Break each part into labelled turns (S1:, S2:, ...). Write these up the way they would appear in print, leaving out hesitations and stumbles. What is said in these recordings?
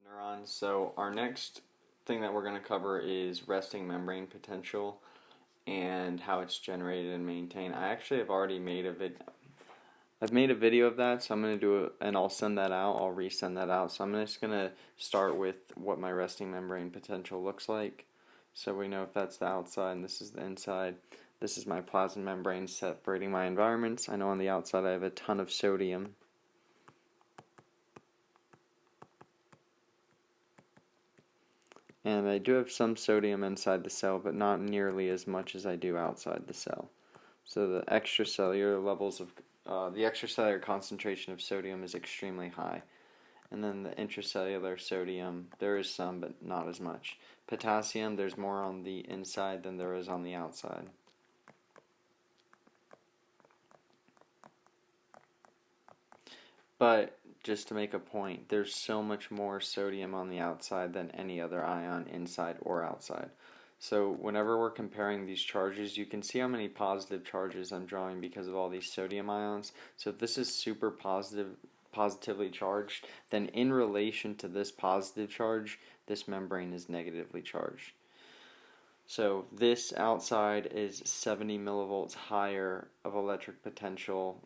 S1: Neurons. So our next thing that we're going to cover is resting membrane potential and how it's generated and maintained. I actually have already made a video of that, so I'm going to do it, and I'll send that out. I'll resend that out. So I'm just going to start with what my resting membrane potential looks like. So we know if that's the outside and this is the inside. This is my plasma membrane separating my environments. I know on the outside I have a ton of sodium. And I do have some sodium inside the cell, but not nearly as much as I do outside the cell. So the extracellular levels of the extracellular concentration of sodium is extremely high. And then the intracellular sodium, there is some, but not as much. Potassium, there's more on the inside than there is on the outside. But just to make a point, there's so much more sodium on the outside than any other ion inside or outside. So whenever we're comparing these charges, you can see how many positive charges I'm drawing because of all these sodium ions. So if this is super positively charged, then in relation to this positive charge, this membrane is negatively charged. So this outside is 70 millivolts higher of electric potential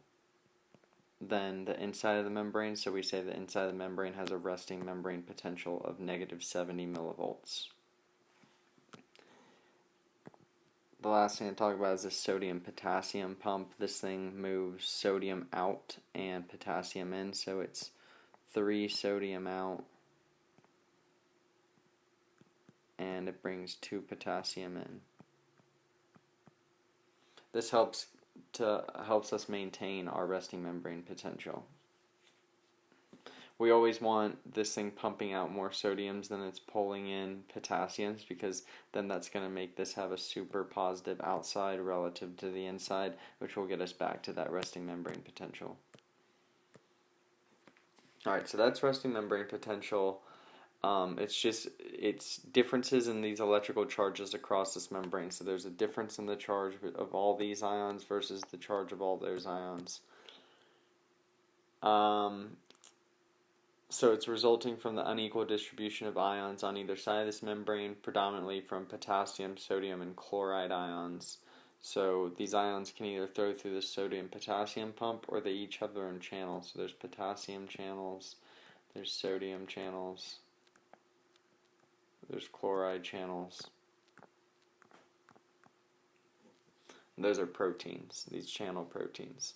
S1: than the inside of the membrane, so we say the inside of the membrane has a resting membrane potential of negative 70 millivolts. The last thing to talk about is this sodium-potassium pump. This thing moves sodium out and potassium in, so it's 3 sodium out and it brings 2 potassium in. This helps us maintain our resting membrane potential. We always want this thing pumping out more sodiums than it's pulling in potassiums, because then that's going to make this have a super positive outside relative to the inside, which will get us back to that resting membrane potential. Alright, so that's resting membrane potential. It's differences in these electrical charges across this membrane. So there's a difference in the charge of all these ions versus the charge of all those ions. So it's resulting from the unequal distribution of ions on either side of this membrane, predominantly from potassium, sodium, and chloride ions. So these ions can either throw through the sodium-potassium pump, or they each have their own channels. So there's potassium channels, there's sodium channels, there's chloride channels. And those are proteins, these channel proteins.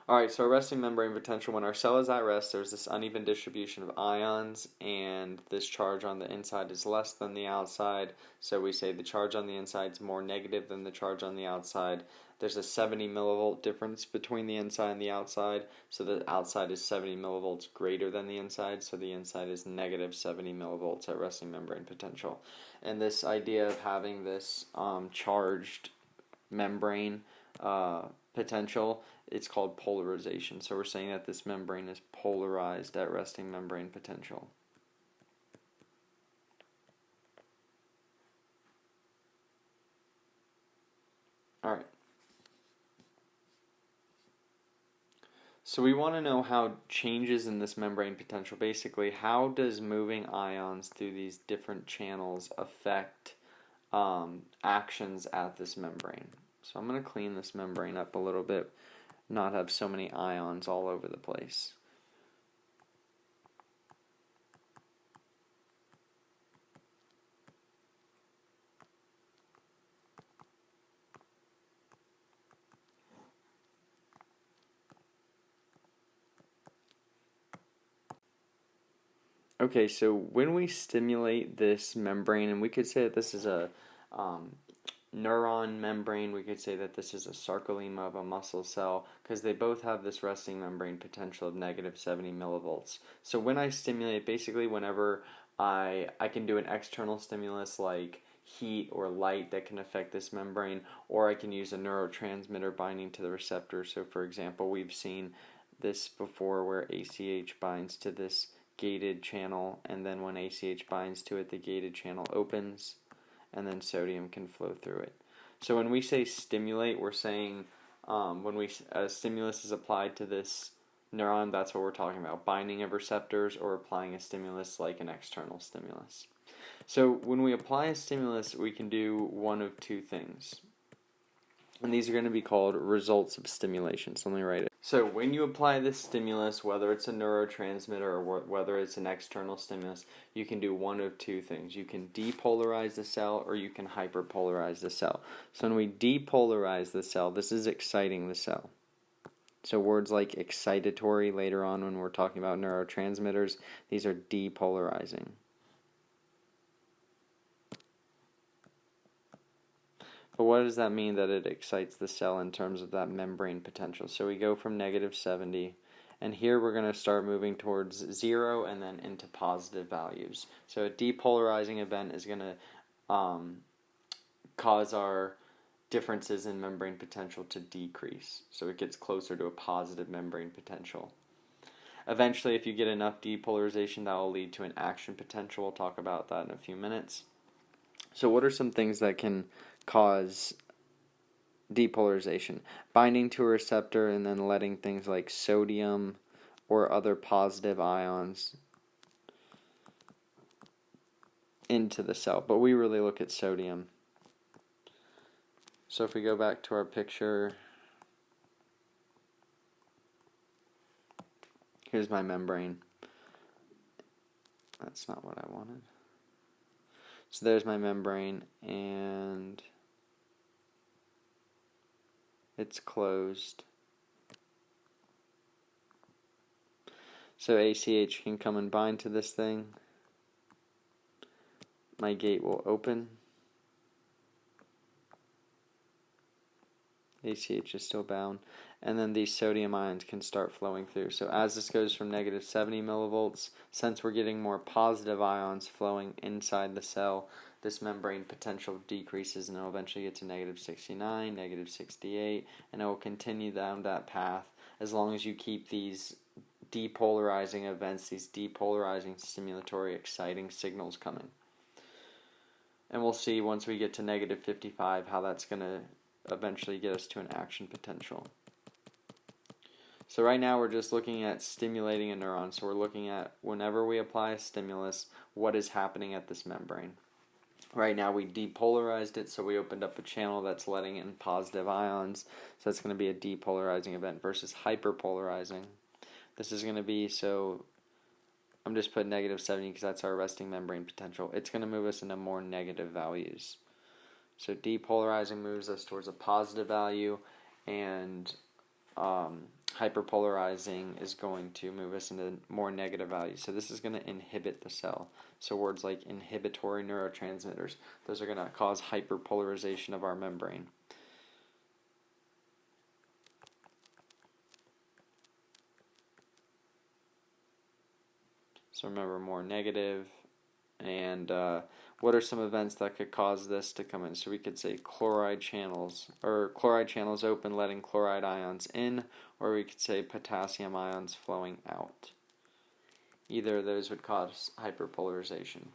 S1: Alright, so our resting membrane potential, when our cell is at rest, there's this uneven distribution of ions, and this charge on the inside is less than the outside. So we say the charge on the inside is more negative than the charge on the outside. There's a 70 millivolt difference between the inside and the outside, so the outside is 70 millivolts greater than the inside, so the inside is negative 70 millivolts at resting membrane potential. And this idea of having this charged membrane potential, it's called polarization. So we're saying that this membrane is polarized at resting membrane potential. Alright. So we want to know how changes in this membrane potential, basically how does moving ions through these different channels affect actions at this membrane. So I'm going to clean this membrane up a little bit, not have so many ions all over the place. Okay, so when we stimulate this membrane, and we could say that this is a neuron membrane, we could say that this is a sarcolemma of a muscle cell, because they both have this resting membrane potential of negative 70 millivolts. So when I stimulate, basically whenever I can do an external stimulus like heat or light that can affect this membrane, or I can use a neurotransmitter binding to the receptor. So for example, we've seen this before where ACH binds to this gated channel, and then when ACH binds to it, the gated channel opens, and then sodium can flow through it. So when we say stimulate, we're saying when a stimulus is applied to this neuron, that's what we're talking about, binding of receptors or applying a stimulus like an external stimulus. So when we apply a stimulus, we can do one of two things. And these are going to be called results of stimulation. So let me write it. So when you apply this stimulus, whether it's a neurotransmitter or whether it's an external stimulus, you can do one of two things. You can depolarize the cell or you can hyperpolarize the cell. So when we depolarize the cell, this is exciting the cell. So words like excitatory later on when we're talking about neurotransmitters, these are depolarizing. But what does that mean that it excites the cell in terms of that membrane potential? So we go from negative 70, and here we're going to start moving towards 0 and then into positive values. So a depolarizing event is going to cause our differences in membrane potential to decrease. So it gets closer to a positive membrane potential. Eventually, if you get enough depolarization, that will lead to an action potential. We'll talk about that in a few minutes. So what are some things that can cause depolarization? Binding to a receptor and then letting things like sodium or other positive ions into the cell. But we really look at sodium. So if we go back to our picture, here's my membrane. That's not what I wanted. So there's my membrane, and it's closed. So ACH can come and bind to this thing. My gate will open. ACH is still bound. And then these sodium ions can start flowing through. So as this goes from negative 70 millivolts, since we're getting more positive ions flowing inside the cell, this membrane potential decreases and it will eventually get to negative 69, negative 68, and it will continue down that path as long as you keep these depolarizing events, these depolarizing stimulatory exciting signals coming. And we'll see once we get to negative 55 how that's going to eventually get us to an action potential. So right now we're just looking at stimulating a neuron. So we're looking at whenever we apply a stimulus, what is happening at this membrane. Right now we depolarized it, so we opened up a channel that's letting in positive ions. So that's going to be a depolarizing event versus hyperpolarizing. This is going to be, so I'm just putting negative 70 because that's our resting membrane potential. It's going to move us into more negative values. So depolarizing moves us towards a positive value, and hyperpolarizing is going to move us into more negative values. So this is going to inhibit the cell. So words like inhibitory neurotransmitters, those are going to cause hyperpolarization of our membrane. So remember, more negative. And what are some events that could cause this to come in? So we could say chloride channels open, letting chloride ions in, or we could say potassium ions flowing out. Either of those would cause hyperpolarization.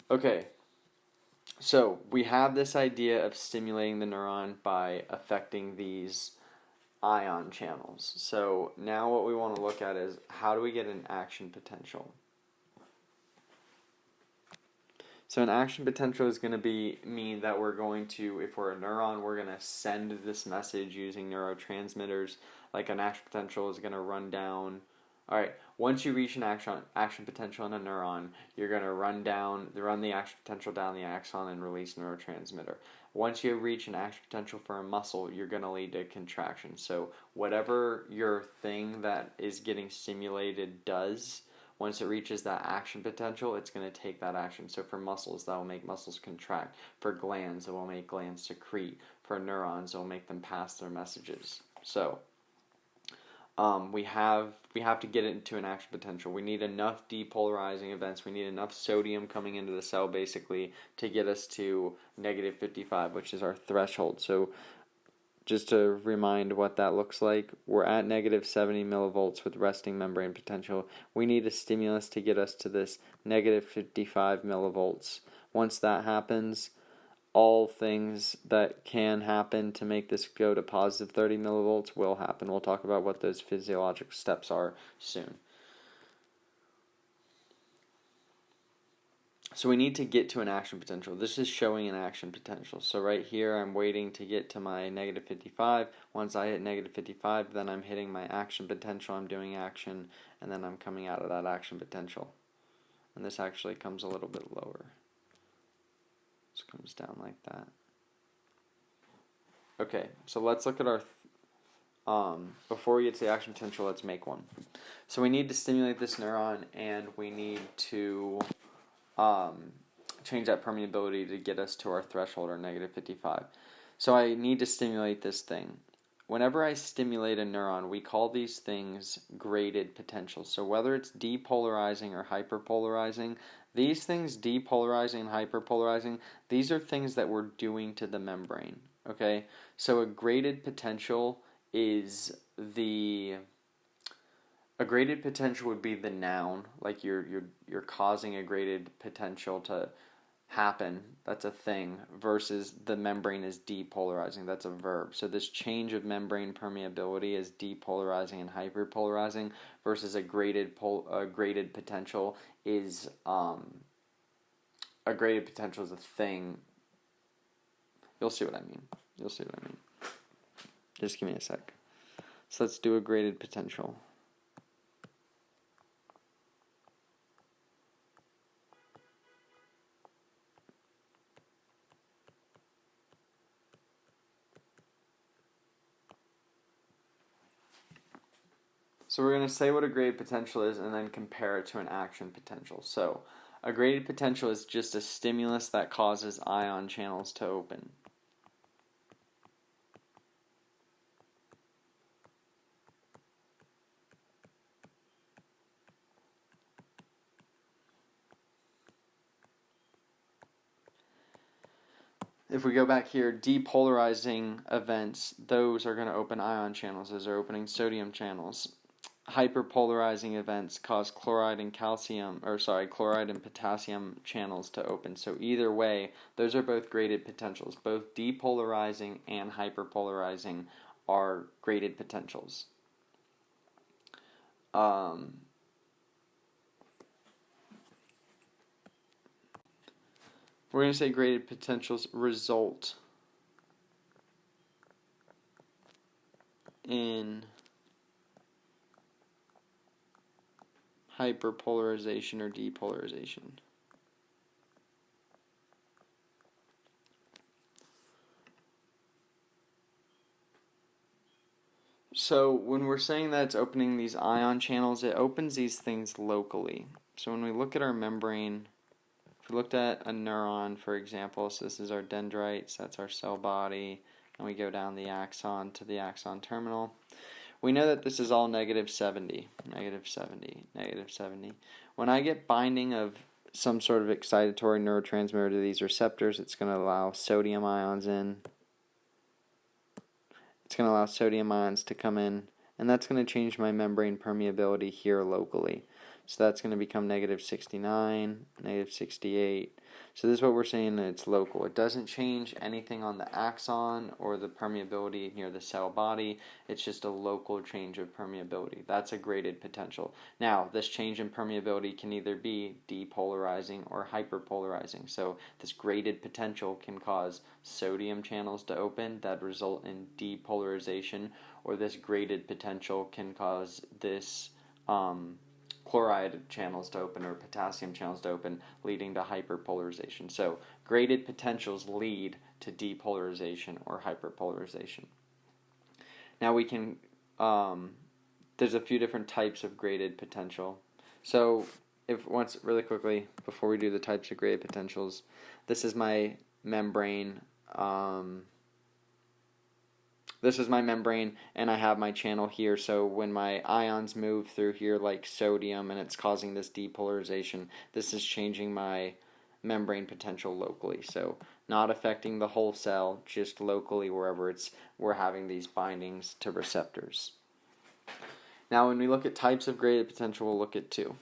S1: Okay, so we have this idea of stimulating the neuron by affecting these ion channels. So now what we want to look at is how do we get an action potential? So an action potential is going to mean that we're going to, if we're a neuron, we're going to send this message using neurotransmitters. Like an action potential is going to run down. All right, once you reach an action potential in a neuron, you're going to run the action potential down the axon and release neurotransmitter. Once you reach an action potential for a muscle, you're going to lead to contraction. So whatever your thing that is getting stimulated does, once it reaches that action potential, it's going to take that action. So for muscles, that will make muscles contract. For glands, it will make glands secrete. For neurons, it will make them pass their messages. So we have to get it into an action potential. We need enough depolarizing events. We need enough sodium coming into the cell, basically, to get us to negative 55, which is our threshold. So just to remind what that looks like, we're at negative 70 millivolts with resting membrane potential. We need a stimulus to get us to this negative 55 millivolts. Once that happens, all things that can happen to make this go to positive 30 millivolts will happen. We'll talk about what those physiologic steps are soon. So we need to get to an action potential. This is showing an action potential. So right here, I'm waiting to get to my negative 55. Once I hit negative 55, then I'm hitting my action potential. I'm doing action, and then I'm coming out of that action potential. And this actually comes a little bit lower. This comes down like that. Okay, so let's look at our... before we get to the action potential, let's make one. So we need to stimulate this neuron, and we need to... change that permeability to get us to our threshold, or negative 55. So I need to stimulate this thing. Whenever I stimulate a neuron, we call these things graded potentials. So whether it's depolarizing or hyperpolarizing, these things, depolarizing and hyperpolarizing, these are things that we're doing to the membrane. Okay? So a graded potential is the... A graded potential would be the noun, like you're causing a graded potential to happen. That's a thing. Versus the membrane is depolarizing. That's a verb. So this change of membrane permeability is depolarizing and hyperpolarizing. Versus a graded potential is a thing. You'll see what I mean. Just give me a sec. So let's do a graded potential. So we're going to say what a graded potential is and then compare it to an action potential. So a graded potential is just a stimulus that causes ion channels to open. If we go back here, depolarizing events, those are going to open ion channels. Those are opening sodium channels. Hyperpolarizing events cause chloride and potassium channels to open. So either way, those are both graded potentials. Both depolarizing and hyperpolarizing are graded potentials. We're going to say graded potentials result in hyperpolarization or depolarization. So when we're saying that it's opening these ion channels, it opens these things locally. So when we look at our membrane, if we looked at a neuron, for example, so this is our dendrites, that's our cell body, and we go down the axon to the axon terminal. We know that this is all negative 70. When I get binding of some sort of excitatory neurotransmitter to these receptors, it's going to allow sodium ions in. It's going to allow sodium ions to come in, and that's going to change my membrane permeability here locally. So that's going to become negative 69, negative 68. So this is what we're saying, that it's local. It doesn't change anything on the axon or the permeability near the cell body. It's just a local change of permeability. That's a graded potential. Now, this change in permeability can either be depolarizing or hyperpolarizing. So this graded potential can cause sodium channels to open that result in depolarization, or this graded potential can cause this chloride channels to open or potassium channels to open, leading to hyperpolarization. So graded potentials lead to depolarization or hyperpolarization. Now we can, there's a few different types of graded potential. So really quickly, before we do the types of graded potentials, this is my membrane. This is my membrane, and I have my channel here, so when my ions move through here like sodium and it's causing this depolarization, this is changing my membrane potential locally. So not affecting the whole cell, just locally wherever we're having these bindings to receptors. Now when we look at types of graded potential, we'll look at two.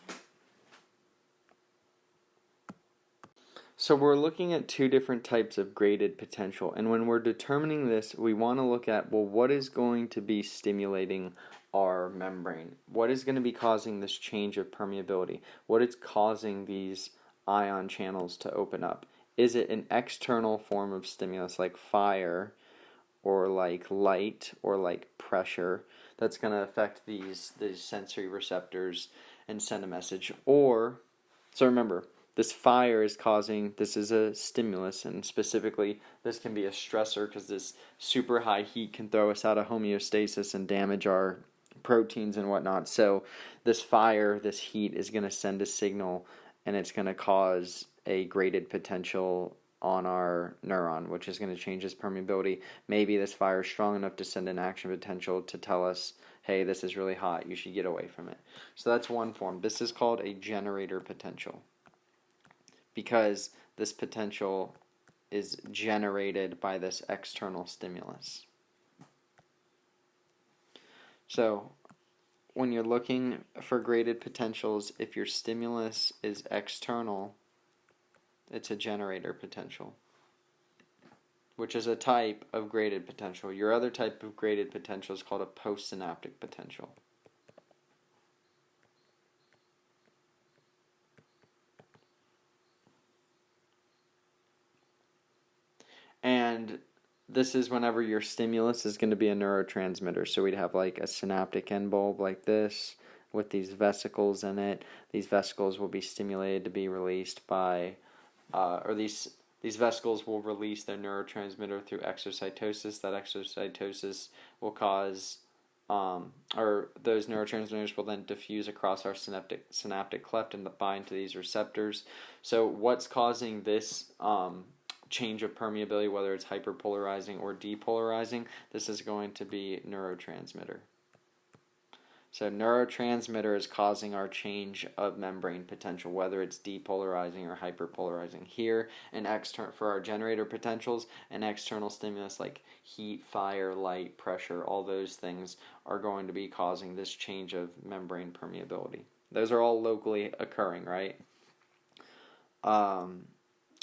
S1: So we're looking at two different types of graded potential, and when we're determining this, we want to look at, well, what is going to be stimulating our membrane? What is going to be causing this change of permeability? What is causing these ion channels to open up? Is it an external form of stimulus like fire or like light or like pressure that's going to affect these sensory receptors and send a message? Or, so remember, this fire is causing, this is a stimulus, and specifically this can be a stressor because this super high heat can throw us out of homeostasis and damage our proteins and whatnot. So this fire, this heat is going to send a signal, and it's going to cause a graded potential on our neuron, which is going to change its permeability. Maybe this fire is strong enough to send an action potential to tell us, hey, this is really hot, you should get away from it. So that's one form. This is called a generator potential, because this potential is generated by this external stimulus. So when you're looking for graded potentials, if your stimulus is external, it's a generator potential, which is a type of graded potential. Your other type of graded potential is called a postsynaptic potential. And this is whenever your stimulus is going to be a neurotransmitter. So we'd have like a synaptic end bulb like this with these vesicles in it. These vesicles will be stimulated to be released by, these vesicles will release their neurotransmitter through exocytosis. That exocytosis will cause, or those neurotransmitters will then diffuse across our synaptic cleft and bind to these receptors. So what's causing this change of permeability, whether it's hyperpolarizing or depolarizing, this is going to be neurotransmitter. So neurotransmitter is causing our change of membrane potential, whether it's depolarizing or hyperpolarizing. Here, for our generator potentials, an external stimulus like heat, fire, light, pressure, all those things are going to be causing this change of membrane permeability. Those are all locally occurring, right?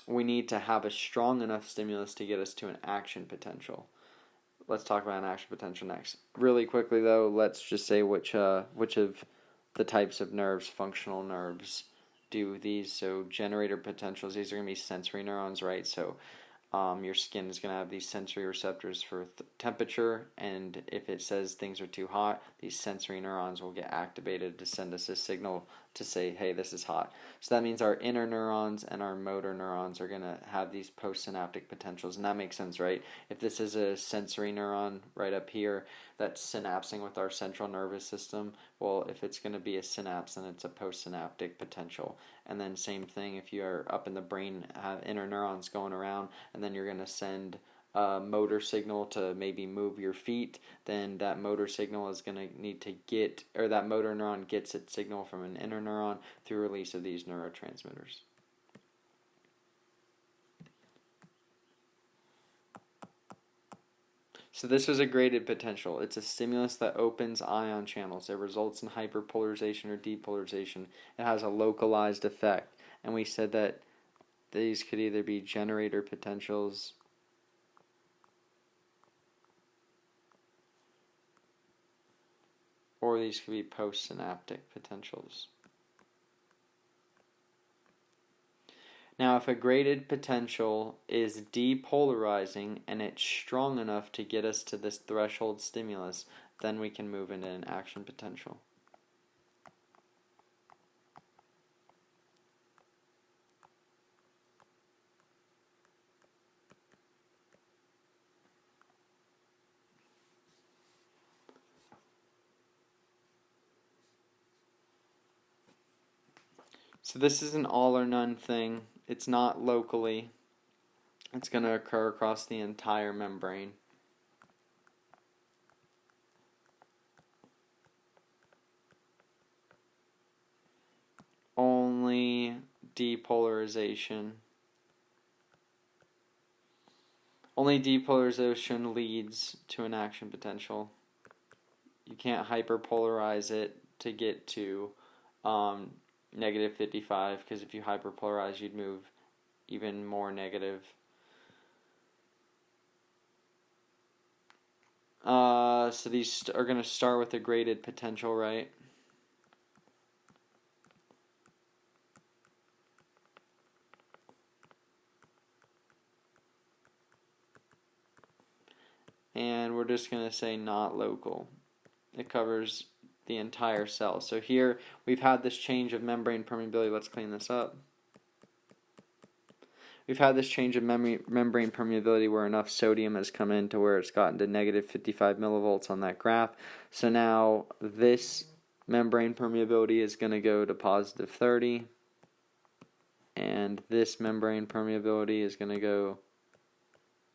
S1: We need to have a strong enough stimulus to get us to an action potential. Let's talk about an action potential next. Really quickly though, let's just say which of the types of nerves, functional nerves, do these. So generator potentials, these are going to be sensory neurons, right? So your skin is going to have these sensory receptors for temperature, and if it says things are too hot, these sensory neurons will get activated to send us a signal to say, hey, this is hot. So that means our inner neurons and our motor neurons are going to have these postsynaptic potentials, and that makes sense, right? If this is a sensory neuron right up here that's synapsing with our central nervous system, well, if it's going to be a synapse, then it's a postsynaptic potential. And then same thing, if you are up in the brain, have inner neurons going around, and then you're going to send a motor signal to maybe move your feet, then that motor signal is going to need to get, or that motor neuron gets its signal from an inner neuron through release of these neurotransmitters. So this is a graded potential. It's a stimulus that opens ion channels. It results in hyperpolarization or depolarization. It has a localized effect. And we said that these could either be generator potentials or these could be postsynaptic potentials. Now, if a graded potential is depolarizing and it's strong enough to get us to this threshold stimulus, then we can move into an action potential. So this is an all or none thing. It's not locally. It's going to occur across the entire membrane. Only depolarization. Only depolarization leads to an action potential. You can't hyperpolarize it to get to negative 55, because if you hyperpolarize, you'd move even more negative. So these are going to start with a graded potential, right? And we're just going to say not local. It covers the entire cell. So here we've had this change of membrane permeability. Let's clean this up. We've had this change of membrane permeability where enough sodium has come in to where it's gotten to negative 55 millivolts on that graph. So now this membrane permeability is going to go to positive 30. And this membrane permeability is going to go,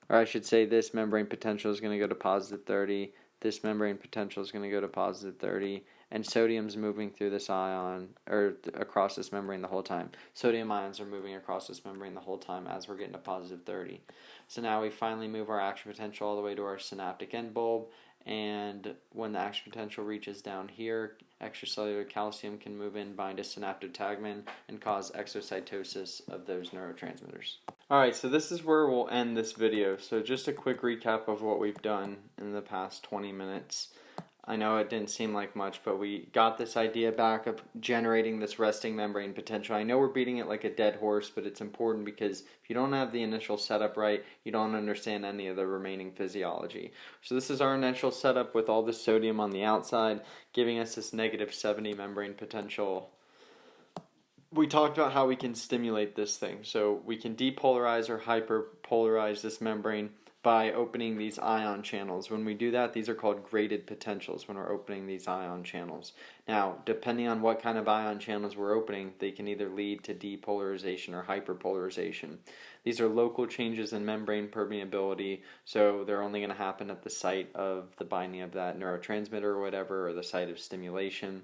S1: or I should say this membrane potential is going to go to positive 30. This membrane potential is going to go to positive 30, and sodium's moving through this ion, or across this membrane the whole time. Sodium ions are moving across this membrane the whole time as we're getting to positive 30. So now we finally move our action potential all the way to our synaptic end bulb, and when the action potential reaches down here, extracellular calcium can move in, bind to synaptotagmin, and cause exocytosis of those neurotransmitters. Alright, so this is where we'll end this video. So just a quick recap of what we've done in the past 20 minutes. I know it didn't seem like much, but we got this idea back of generating this resting membrane potential. I know we're beating it like a dead horse, but it's important because if you don't have the initial setup right, you don't understand any of the remaining physiology. So this is our initial setup with all the sodium on the outside, giving us this negative 70 membrane potential. We talked about how we can stimulate this thing. So we can depolarize or hyperpolarize this membrane by opening these ion channels. When we do that, these are called graded potentials when we're opening these ion channels. Now, depending on what kind of ion channels we're opening, they can either lead to depolarization or hyperpolarization. These are local changes in membrane permeability, so they're only going to happen at the site of the binding of that neurotransmitter or whatever, or the site of stimulation.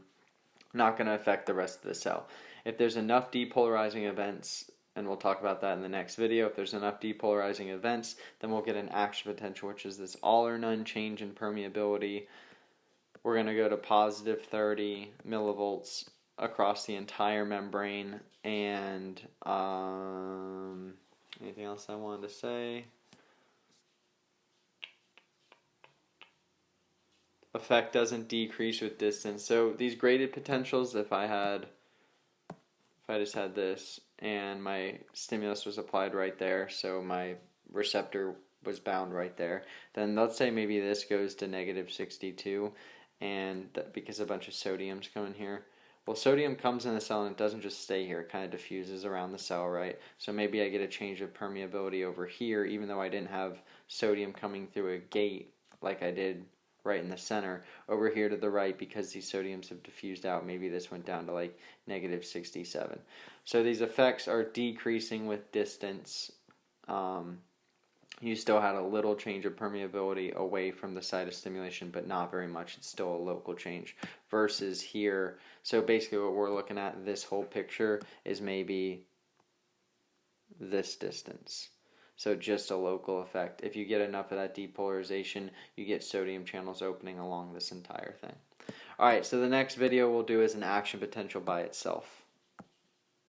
S1: Not going to affect the rest of the cell. If there's enough depolarizing events, and we'll talk about that in the next video, if there's enough depolarizing events, then we'll get an action potential, which is this all or none change in permeability. We're going to go to positive 30 millivolts across the entire membrane. And anything else I wanted to say? Effect doesn't decrease with distance. So these graded potentials, if I just had this and my stimulus was applied right there, so my receptor was bound right there, then let's say maybe this goes to negative 62, and because a bunch of sodium's coming here. Well, sodium comes in the cell and it doesn't just stay here, it kind of diffuses around the cell, right? So maybe I get a change of permeability over here, even though I didn't have sodium coming through a gate like I did right in the center. Over here to the right, because these sodiums have diffused out, maybe this went down to like negative 67. So these effects are decreasing with distance. You still had a little change of permeability away from the site of stimulation, but not very much. It's still a local change. Versus here, so basically what we're looking at, this whole picture, is maybe this distance. So just a local effect. If you get enough of that depolarization, you get sodium channels opening along this entire thing. Alright, so the next video we'll do is an action potential by itself.